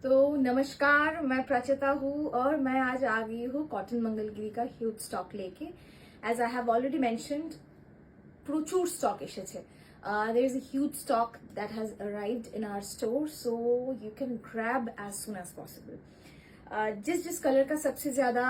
तो नमस्कार, मैं प्रचिता हूँ और मैं आज आ गई हूँ कॉटन मंगलगिरी का ह्यूज स्टॉक लेके। As I have already mentioned, प्रचुर स्टॉक এসেছে। There is a huge stock that has arrived in our store, so you can grab as soon as possible. जिस कलर का सबसे ज्यादा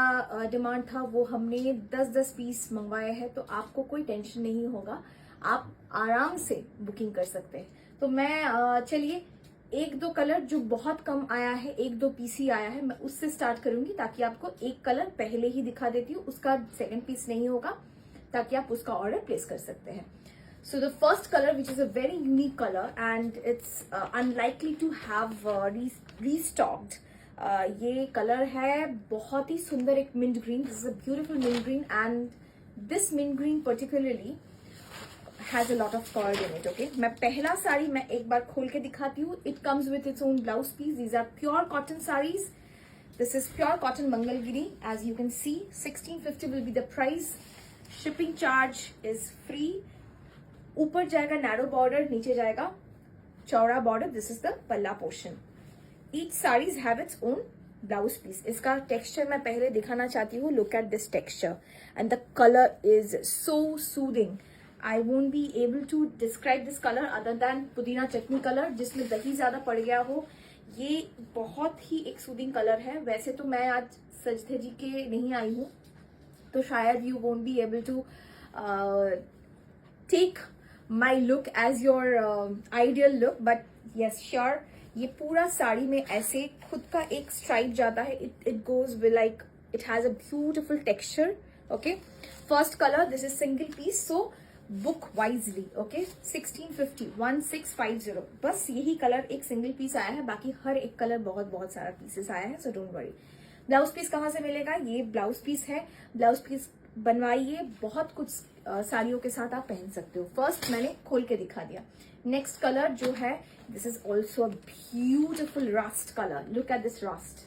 डिमांड था वो हमने 10-10 पीस मंगवाए हैं, तो आपको कोई टेंशन नहीं होगा, आप आराम से बुकिंग कर सकते हैं। तो मैं चलिए एक दो कलर जो बहुत कम आया है, एक दो पीस ही आया है, मैं उससे स्टार्ट करूंगी ताकि आपको एक कलर पहले ही दिखा देती हूँ, उसका सेकंड पीस नहीं होगा, ताकि आप उसका ऑर्डर प्लेस कर सकते हैं। So the first color, which is a very unique color and it's unlikely to have restocked. ये कलर है बहुत ही सुंदर, एक mint green. This is a beautiful mint green and this mint green particularly has a lot of colour in it. Okay, मैं पहला साड़ी मैं एक बार खोल के दिखाती हूँ। It comes with its own blouse piece. These are pure cotton saris. This is pure cotton Mangalagiri. As you can see 1650 will be the price. Shipping charge is free. ऊपर जाएगा नैरो बॉर्डर, नीचे जाएगा चौड़ा border. This is the palla portion. Each saris have its own blouse piece. इसका texture मैं पहले दिखाना चाहती हूँ। Look at this texture and the colour is so soothing. I won't be able to describe this colour other than pudina chutney colour, जिसमें दही ज्यादा पड़ गया हो। ये बहुत ही एक सूदिंग कलर है। वैसे तो मैं आज सज धजी के नहीं आई हूँ, तो शायद you won't be able to take my look as your ideal look, but yes sure, ये पूरा साड़ी में ऐसे खुद का एक स्ट्राइप जाता है। It goes with like, it has a beautiful texture. Okay, first colour, this is single piece, so book wisely. Okay, 1650 बस यही कलर एक सिंगल पीस आया है, बाकी हर एक कलर बहुत बहुत सारा पीसेस आया है, so don't worry. Blouse piece कहाँ से मिलेगा? ये ब्लाउज पीस है। ब्लाउज पीस बनवाइए, बहुत कुछ साड़ियों के साथ आप पहन सकते हो। फर्स्ट मैंने खोल के दिखा दिया। नेक्स्ट कलर जो है, this is also a beautiful rust colour. Look at this rust,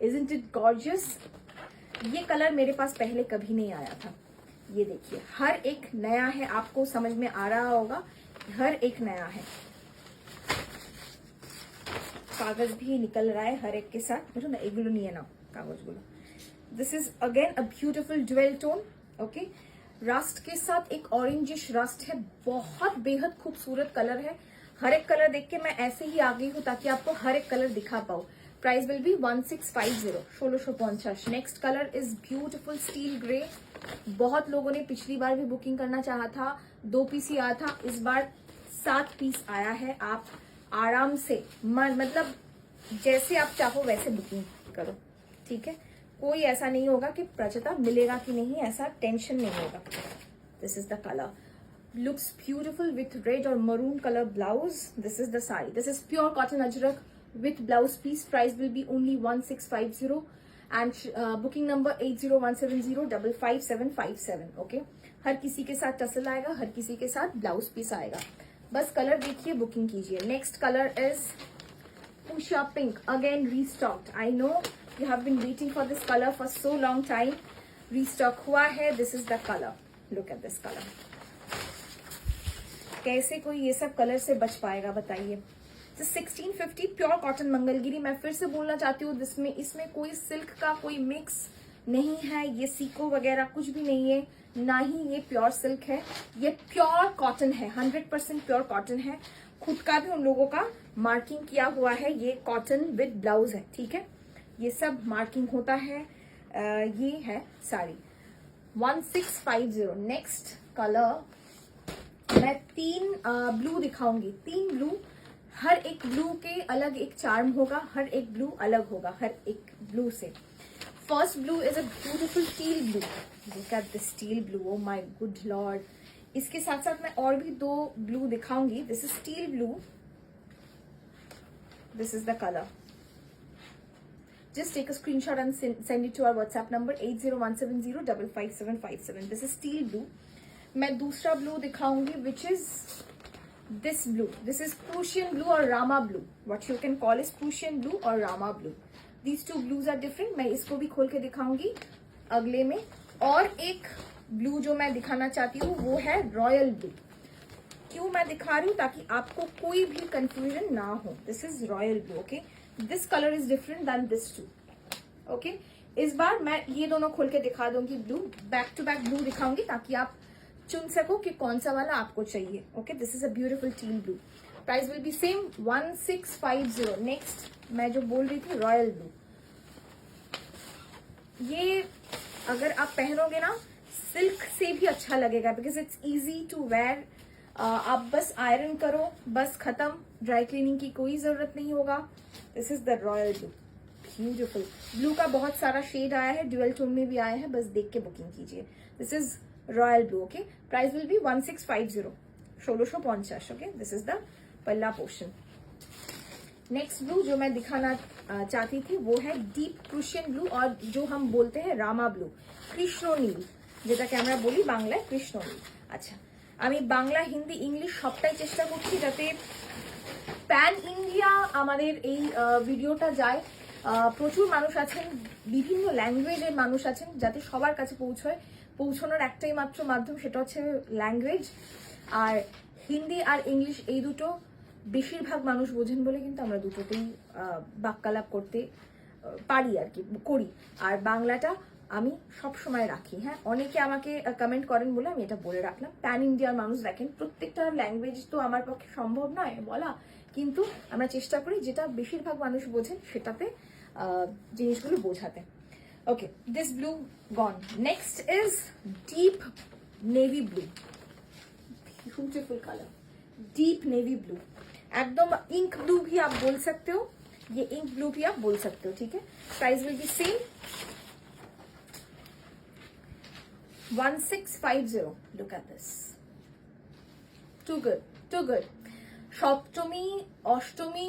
isn't it gorgeous? ये कलर मेरे पास पहले कभी नहीं आया था। ये देखिए, हर एक नया है। आपको समझ में आ रहा होगा, हर एक नया है। कागज भी निकल रहा है हर एक के साथ। मुझे ना एगुलो नहीं है ना कागज गुलो। This is again a beautiful dual tone. Okay, rust के साथ एक ऑरेंजिश रस्ट है। बहुत बेहद खूबसूरत कलर है। हर एक कलर देख के मैं ऐसे ही आ गई हूँ ताकि आपको हर एक कलर दिखा पाऊँ। Price will B 1650, 1650। Next colour is beautiful steel grey. बहुत लोगों ने पिछली बार भी बुकिंग करना चाहा था, 2 पीस ही आया था। इस बार 7 पीस आया है। आप आराम से मतलब जैसे आप चाहो वैसे बुकिंग करो, ठीक है? कोई ऐसा नहीं होगा कि प्रचिता मिलेगा कि नहीं, ऐसा टेंशन नहीं होगा। This is the colour, looks beautiful with red और maroon colour blouse. This is the sari. This is pure cotton Ajrak with blouse piece. Price will be only 1650 and booking number 8017055757। Okay, हर किसी के साथ टसल आएगा, हर किसी के साथ ब्लाउज पीस आएगा। बस कलर देखिए, बुकिंग कीजिए। Next colour is Fuchsia pink, again restocked. I know you have been waiting for this color for so long time. Restock हुआ है. This is the color. Look at this color. कैसे कोई ये सब colour से बच पाएगा बताइए? 1650 प्योर कॉटन मंगलगिरी। मैं फिर से बोलना चाहती हूँ, इसमें कोई सिल्क का कोई मिक्स नहीं है। ये सीको वगैरह कुछ भी नहीं है, ना ही ये प्योर सिल्क है। ये प्योर कॉटन है, 100% प्योर कॉटन है। खुद का भी उन लोगों का मार्किंग किया हुआ है। ये कॉटन विद ब्लाउज है, ठीक है? ये सब मार्किंग होता है। ये है साड़ी 1650। नेक्स्ट कलर मैं 3 ब्लू दिखाऊंगी। 3 ब्लू, हर एक ब्लू के अलग एक चार्म होगा, हर एक ब्लू अलग होगा हर एक ब्लू से। First blue is a beautiful teal blue. Look at this teal blue, oh my good lord. इसके साथ साथ मैं और भी 2 ब्लू दिखाऊंगी। This is steel blue. This is the colour. Just take a screenshot and send it to our WhatsApp number 8017055757। This is steel blue. मैं दूसरा blue दिखाऊंगी which is this blue. This is Prussian blue और Rama blue. What you can call is Prussian blue और Rama blue. These 2 blues are different. मैं इसको भी खोल के दिखाऊंगी अगले में। और एक ब्लू जो मैं दिखाना चाहती हूँ वो है रॉयल ब्लू। क्यों मैं दिखा रही हूँ? ताकि आपको कोई भी कंफ्यूजन ना हो। This is royal blue. Okay, this colour is different than this two. Okay, इस बार मैं ये दोनों खोल के दिखा दूंगी blue, back to back blue दिखाऊंगी ताकि आप चुन सको कि कौन सा वाला आपको चाहिए. Okay, this is a beautiful teal blue. Price will B same 1650. Next मैं जो बोल रही थी रॉयल ब्लू, ये अगर आप पहनोगे ना सिल्क से भी अच्छा लगेगा because it's easy to wear. आप बस आयरन करो, बस खत्म, ड्राई क्लीनिंग की कोई जरूरत नहीं होगा. This is the royal blue, beautiful. Blue का बहुत सारा शेड आया है, ड्यूअल टोन में भी आया है, बस देख के बुकिंग कीजिए. This is royal blue. Okay, price will B 1650, 1650. Okay, this is the palla portion. Next blue जो मैं दिखाना चाहती थी वो है डीप क्रुशियन ब्लू, और जो हम बोलते हैं रामा ब्लू, কৃষ্ণ নীল, যেটাকে আমরা বলি বাংলায় কৃষ্ণ নীল. আচ্ছা, আমি বাংলা হিন্দি ইংলিশ সবটাই চেষ্টা করছি যাতে প্যান ইন্ডিয়া আমাদের এই ভিডিওটা যায়. প্রচুর মানুষ আছেন, বিভিন্ন ল্যাঙ্গুয়েজের মানুষ আছেন, যাতে সবার কাছে পৌঁছানোর একটাই মাত্র মাধ্যম, সেটা হচ্ছে ল্যাঙ্গুয়েজ. আর হিন্দি আর ইংলিশ এই দুটো বেশিরভাগ মানুষ বোঝেন বলে কিন্তু আমরা দুটোতেই বাক্যালাপ করতে পারি আর কি, করি. আর বাংলাটা আমি সব সময় রাখি. হ্যাঁ, অনেকে আমাকে কমেন্ট করেন বলে আমি এটা বলে রাখলাম. প্যান ইন্ডিয়ার মানুষ দেখেন, প্রত্যেকটা ল্যাঙ্গুয়েজ তো আমার পক্ষে সম্ভব নয় বলা, কিন্তু আমরা চেষ্টা করি যেটা বেশিরভাগ মানুষ বোঝেন সেটাতে জিনিসগুলো বোঝাতে. Okay, this blue gone. Next is deep navy blue, beautiful colour, deep navy blue, एकदम इंक ब्लू भी आप बोल सकते हो, ये इंक ब्लू भी आप बोल सकते हो. ठीक है, price will B same 1650. Look at this, too good, too good. সপ্তমী, অষ্টমী,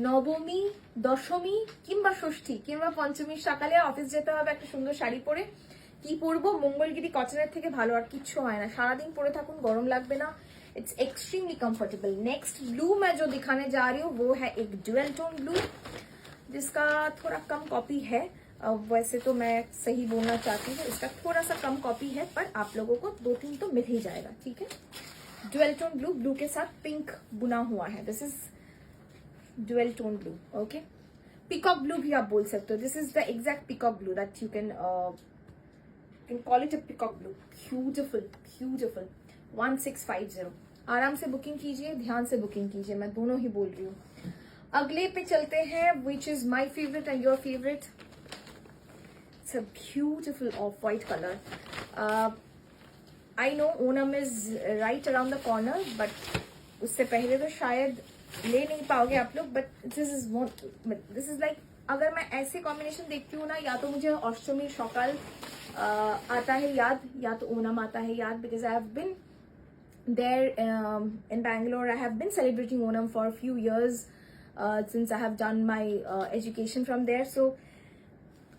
নবমী, দশমী কিংবা ষষ্ঠী কিংবা পঞ্চমীর সকালে অফিস যেতে হবে একটা সুন্দর শাড়ি পরে, কি পরবো, মঙ্গলগিরি কটনের থেকে ভালো আর কিচ্ছু হয় না. সারাদিন পরে থাকুন, গরম লাগবে না, it's extremely comfortable. Next blue मैं जो दिखाने जा रही हूँ वो है एक ड्यूअल टोन ब्लू, जिसका थोड़ा कम कॉपी है. वैसे तो मैं सही बोलना चाहती हूँ, इसका थोड़ा सा कम कॉपी है, पर आप लोगों को 2-3 तो मिल ही जाएगा. ठीक है, ड्यूअल टोन ब्लू, ब्लू के साथ पिंक बुना हुआ है. This is dual tone blue. Okay, peacock blue भी आप बोल सकते हो. This is the exact peacock blue that you can call it a peacock blue. Beautiful, beautiful. 1650. आराम से बुकिंग कीजिए, ध्यान से बुकिंग कीजिए, मैं दोनों ही बोल रही हूँ. अगले पे चलते हैं, which is my favourite and your favourite. It's a beautiful of white colour. I know Onam is right around the corner, but उससे पहले तो शायद ले नहीं पाओगे आप लोग, बट दिस इज लाइक, अगर मैं ऐसे कॉम्बिनेशन देखती हूँ ना, या तो मुझे अष्टमी सकाल आता है याद, या तो ओनम आता है याद, because I have been there in Bangalore. I have been celebrating Onam for a few years since I have done my education from there, so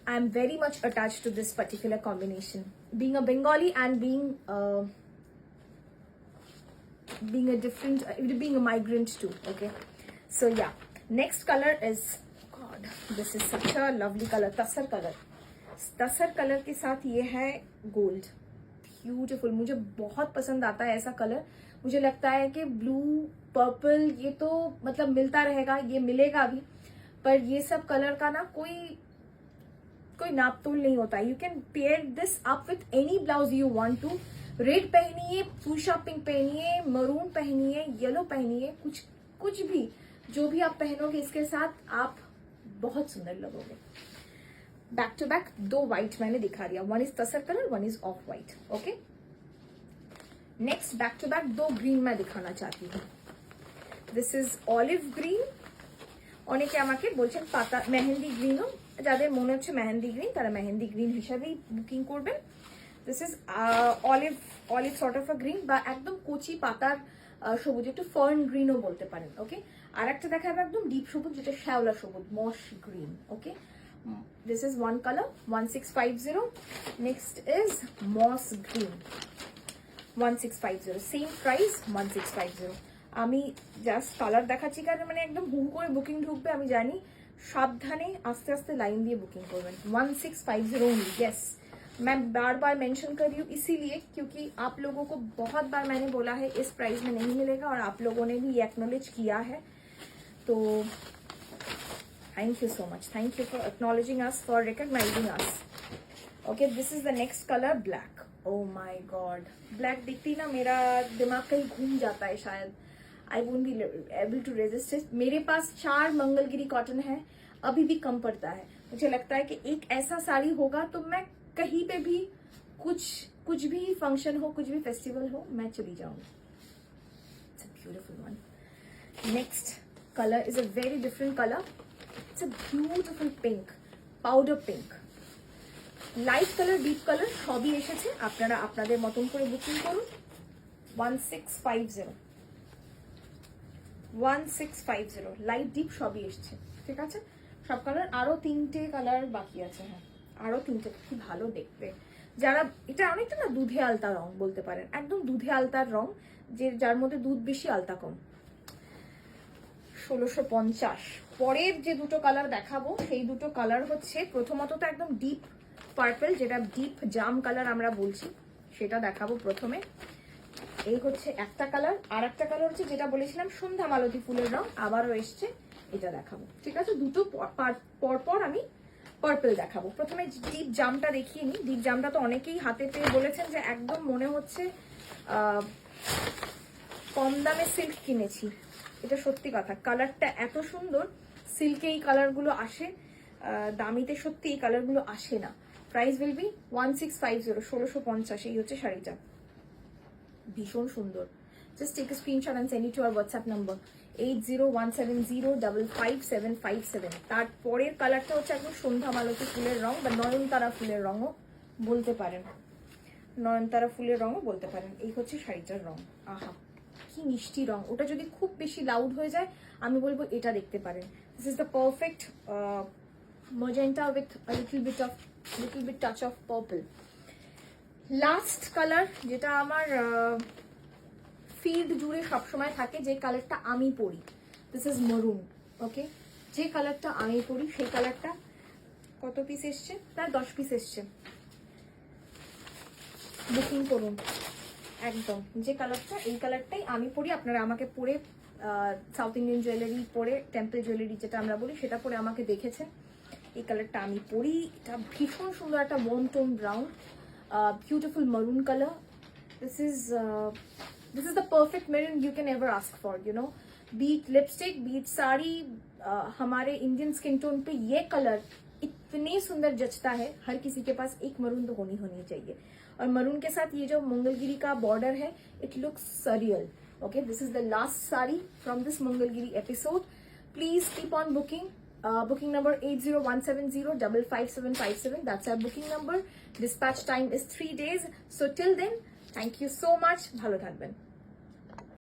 I am very much attached to this particular combination, being a Bengali and being a migrant too. Okay, so yeah, next color is, God, this is such a lovely color, tussar color. Tussar colour के साथ ये है gold, beautiful. मुझे बहुत पसंद आता है ऐसा कलर. मुझे लगता है कि ब्लू, पर्पल ये तो मतलब मिलता रहेगा, ये मिलेगा भी, पर ये सब कलर का ना कोई नाप तोल नहीं होता. You can pair this up with any blouse you want to. Red पहनिए, फूशा पिंक पहनिए, मरून पहनिए, येलो पहनिए, कुछ भी, जो भी आप पहनोगे इसके साथ आप बहुत सुंदर लगोगे. बैक टू बैक 2 व्हाइट मैंने दिखा दिया. One is tussar colour, one is off white. Okay, next back to back 2 green मैं दिखाना चाहती हूँ. This is olive green. অনেকে আমাকে বলছেন পাতা মেহেন্দি গ্রিনও, যাদের মনে হচ্ছে মেহেন্দি গ্রিন তারা মেহেন্দি গ্রিন হিসাবেই বুকিং করবেন. This is olive sort of a green, বা একদম কচি পাতার সবুজ, একটু ফার্ন গ্রিনও বলতে পারেন. ওকে, আর একটা দেখাবো একদম ডিপ সবুজ, যেটা শ্যাওলা সবুজ, moss green. Okay, this is one color, 1650. next is moss green, 1650. same price, 1650. আমি জাস্ট কালার দেখাচ্ছি কারণ মানে একদম হু করে বুকিং ঢুকবে আমি জানি, সাবধানে আস্তে আস্তে লাइन দিয়ে বুকিंग করবেন. 1650 ओनली. यस, मैं बार बार मेंशन कर रही हूँ इसीलिए क्योंकि आप लोगों को बहुत बार मैंने बोला है इस प्राइस में नहीं मिलेगा, और आप लोगों ने भी ये एक्नॉलेज किया है. तो Thank you so much. Thank you for acknowledging us, for recognizing us. Okay, this is the next color, black. Oh my god, black दिखती ना मेरा दिमाग कहीं घूम जाता है शायद. I won't be able to resist it. मेरे पास 4 मंगलगिरी कॉटन है, अभी भी कम पड़ता है. मुझे लगता है कि एक ऐसा साड़ी होगा तो मैं कहीं पे भी कुछ भी फंक्शन हो, कुछ भी फेस्टिवल हो, मैं चली जाऊंगी. It's a beautiful one. Next color is a very different color. It's a beautiful pink, powder pink. Light colour, deep colour সবই এসেছে. আপনারা আপনাদের মতন করে বুকিং করুন. 1650 লাইট ডিপ সবই এসছে. ঠিক আছে, সব কালার. আরো 3টে কালার বাকি আছে. হ্যাঁ, আরো 3টে. কি ভালো দেখতে. যারা এটা অনেকটা না দুধে আলতা রং বলতে পারেন, একদম দুধে আলতার রং, যে যার মধ্যে দুধ বেশি আলতা কম. 1650. পরের যে দুটো কালার দেখাবো সেই দুটো কালার হচ্ছে, প্রথমত তো একদম ডিপ পার্পল, যেটা ডিপ জাম কালার আমরা বলছি, সেটা দেখাবো প্রথমে. এই হচ্ছে একটা কালার. আর একটা কালার হচ্ছে যেটা বলেছিলাম সন্ধ্যা মালতী ফুলের রং, আবারও এসছে, এটা দেখাবো. ঠিক আছে, দুটো পরপর আমি পার্পল দেখাবো. প্রথমে ডিপ জামটা দেখিয়ে নিই. ডিপ জামটা তো অনেকেই হাতে পেয়ে বলেছেন যে একদম মনে হচ্ছে কম দামে সিল্ক কিনেছি. এটা সত্যি কথা. কালারটা এত সুন্দর, সিল্কে এই কালারগুলো আসে, দামিতে সত্যি এই কালারগুলো আসে না. Price will be 1650, 1650. এই হচ্ছে শাড়িটা, ভীষণ সুন্দর. Just take a screenshot and send it to our WhatsApp number 8017055757. তারপরের কালারটা হচ্ছে একদম সন্ধ্যা মালতী ফুলের রং বা নয়নতারা ফুলের রঙও বলতে পারেন, নয়নতারা ফুলের রঙও বলতে পারেন. এই হচ্ছে শাড়িটার রং. আহা, কি মিষ্টি রং. ওটা যদি খুব বেশি লাউড হয়ে যায় আমি বলবো এটা দেখতে পারেন. This is the perfect magenta with a little bit touch of purple. Last colour যেটা আমার ফিড জুড়ে সবসময় থাকে, যে কালারটা আমি পরি, দিস ইজ মরুন. ওকে, যে কালারটা আমি পরি সেই কালারটা কত পিস এসছে? প্রায় 10 পিস এসছে. বুকিং করুন একদম. যে কালারটা, এই কালারটাই আমি পরি. আপনারা আমাকে পরে সাউথ ইন্ডিয়ান জুয়েলারি পরে, টেম্পল জুয়েলারি যেটা আমরা বলি, সেটা পরে আমাকে দেখেছেন. এই কালারটা আমি পরি. এটা ভীষণ সুন্দর একটা warm tone brown, beautiful maroon color. This is the perfect maroon you can ever ask for, you know. Be it lipstick, be it sari, हमारे इंडियन स्किन टोन पे ये कलर इतने सुंदर जचता है. हर किसी के पास एक मरून तो होनी चाहिए. और मरून के साथ ये जो मंगलगिरी का बॉर्डर है, it looks surreal. Okay, this is the last saree from this Mangalgiri episode. Please keep on booking. Booking number 8017055757. That's our booking number. Dispatch time is 3 days. So till then, thank you so much. Bhalo thakben.